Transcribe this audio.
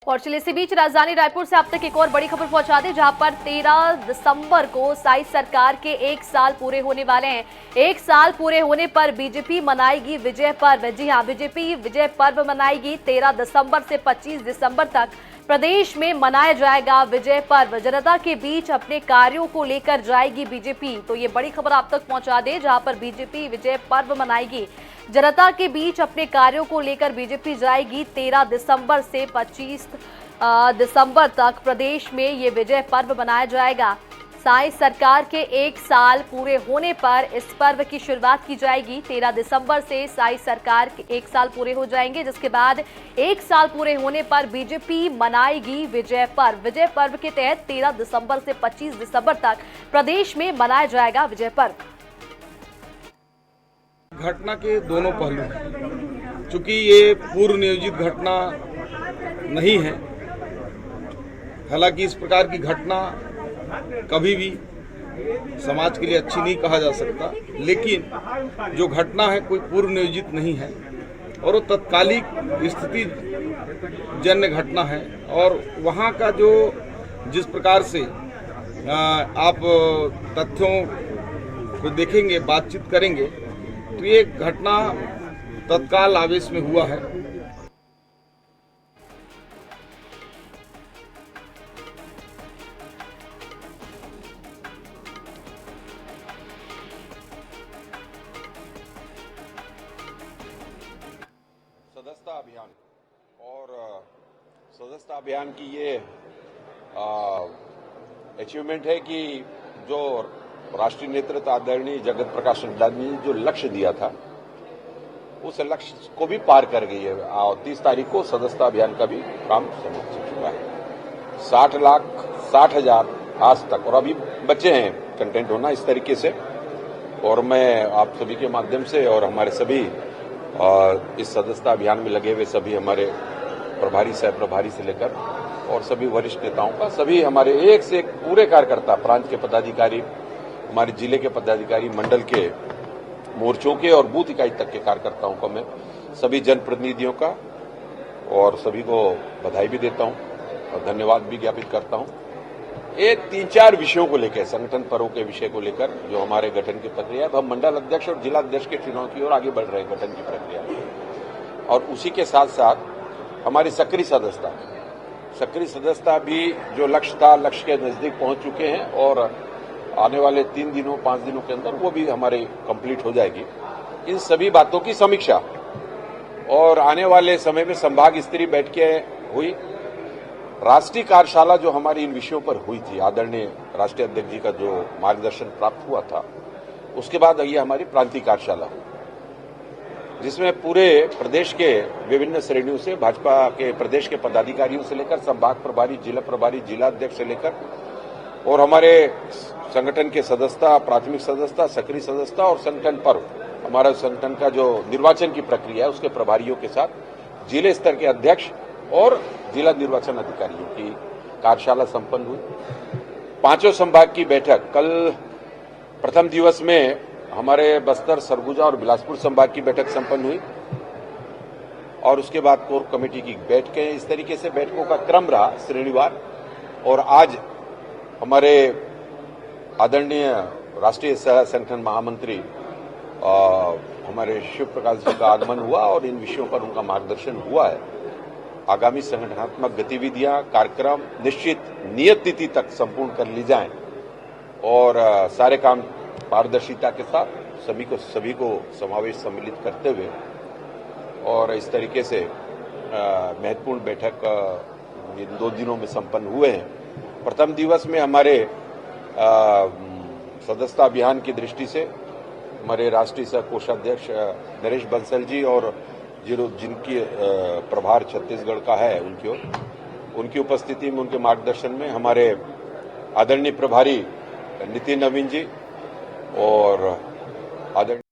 और चलिए इसी बीच राजधानी रायपुर से अब तक एक और बड़ी खबर पहुंचा दें, जहां पर 13 दिसंबर को साई सरकार के 1 साल पूरे होने वाले हैं। 1 साल पूरे होने पर बीजेपी मनाएगी विजय पर्व। जी हां, बीजेपी विजय पर्व मनाएगी। 13 दिसंबर से 25 दिसंबर तक प्रदेश में मनाया जाएगा विजय पर्व। जनता के बीच अपने कार्यों को लेकर जाएगी बीजेपी। तो ये बड़ी खबर आप तक पहुंचा दें, जहां पर बीजेपी विजय पर्व मनाएगी। जनता के बीच अपने कार्यों को लेकर बीजेपी जाएगी। 13 दिसंबर से 25 दिसंबर तक प्रदेश में ये विजय पर्व मनाया जाएगा। साई सरकार के 1 साल पूरे होने पर इस पर्व की शुरुआत की जाएगी। 13 दिसंबर से साई सरकार के 1 साल पूरे हो जाएंगे, जिसके बाद 1 साल पूरे होने पर बीजेपी मनाएगी विजय पर्व। विजय पर्व के तहत 13 दिसंबर से 25 दिसंबर तक प्रदेश में मनाया जाएगा विजय पर्व। घटना के दोनों पहलू हैं। चूंकि ये पूर्व नियोजित घटना नहीं है, हालांकि इस प्रकार की घटना कभी भी समाज के लिए अच्छी नहीं कहा जा सकता, लेकिन जो घटना है कोई पूर्व नियोजित नहीं है और वो तत्कालिक स्थिति जन्य घटना है। और वहाँ का जो जिस प्रकार से आप तथ्यों को देखेंगे, बातचीत करेंगे, तो ये घटना तत्काल आवेश में हुआ है। सदस्यता अभियान और सदस्यता अभियान की ये अचीवमेंट है कि जो राष्ट्रीय नेतृत्व आदरणीय जगत प्रकाश नड्डा ने जो लक्ष्य दिया था, उस लक्ष्य को भी पार कर गई है। 30 तारीख को सदस्यता अभियान का भी काम समाप्त हो चुका है। 60,60,000 आज तक, और अभी बच्चे हैं कंटेंट होना इस तरीके से। और मैं आप सभी के माध्यम से और हमारे सभी इस सदस्यता अभियान में लगे हुए सभी हमारे प्रभारी, सह प्रभारी से लेकर और सभी वरिष्ठ नेताओं का, सभी हमारे एक से एक पूरे कार्यकर्ता, प्रांत के पदाधिकारी, हमारे जिले के पदाधिकारी, मंडल के मोर्चों के और बूथ इकाई तक के कार्यकर्ताओं को, मैं सभी जनप्रतिनिधियों का और सभी को बधाई भी देता हूं और धन्यवाद भी ज्ञापित करता हूं। ये 3-4 विषयों को लेकर, संगठन पर्व के विषय को लेकर जो हमारे गठन की प्रक्रिया है, हम मंडल अध्यक्ष और जिला अध्यक्ष के चुनाव की ओर आगे बढ़ रहे हैं गठन की प्रक्रिया, और उसी के साथ साथ हमारी सक्रिय सदस्यता भी जो लक्ष्य था, लक्ष्य के नजदीक पहुंच चुके हैं और आने वाले 3 दिनों 5 दिनों के अंदर वो भी हमारे कंप्लीट हो जाएगी। इन सभी बातों की समीक्षा और आने वाले समय में संभाग स्तरीय बैठकें हुई। राष्ट्रीय कार्यशाला जो हमारी इन विषयों पर हुई थी, आदरणीय राष्ट्रीय अध्यक्ष जी का जो मार्गदर्शन प्राप्त हुआ था, उसके बाद ये हमारी प्रांतीय कार्यशाला हुई, जिसमें पूरे प्रदेश के विभिन्न श्रेणियों से, भाजपा के प्रदेश के पदाधिकारियों से लेकर संभाग प्रभारी, जिला अध्यक्ष से लेकर और हमारे संगठन के सदस्यता, प्राथमिक सदस्यता, सक्रिय सदस्यता और संगठन पर्व, हमारा संगठन का जो निर्वाचन की प्रक्रिया है उसके प्रभारियों के साथ जिले स्तर के अध्यक्ष और जिला निर्वाचन अधिकारियों की कार्यशाला संपन्न हुई। 5 संभाग की बैठक कल प्रथम दिवस में हमारे बस्तर, सरगुजा और बिलासपुर संभाग की बैठक संपन्न हुई और उसके बाद कोर कमेटी की बैठकें, इस तरीके से बैठकों का क्रम रहा श्रेणीवार। और आज हमारे आदरणीय राष्ट्रीय संगठन महामंत्री हमारे शिव प्रकाश जी का आगमन हुआ और इन विषयों पर उनका मार्गदर्शन हुआ है। आगामी संगठनात्मक गतिविधियां, कार्यक्रम निश्चित नियत तिथि तक संपूर्ण कर ली जाएं और सारे काम पारदर्शिता के साथ सभी को समावेश सम्मिलित करते हुए, और इस तरीके से महत्वपूर्ण बैठक इन 2 दिनों में संपन्न हुए हैं। प्रथम दिवस में हमारे सदस्यता अभियान की दृष्टि से हमारे राष्ट्रीय सह कोषाध्यक्ष नरेश बंसल जी और जिनकी प्रभार छत्तीसगढ़ का है, उनकी उपस्थिति में, उनके मार्गदर्शन में हमारे आदरणीय प्रभारी नितिन नवीन जी और आदरणीय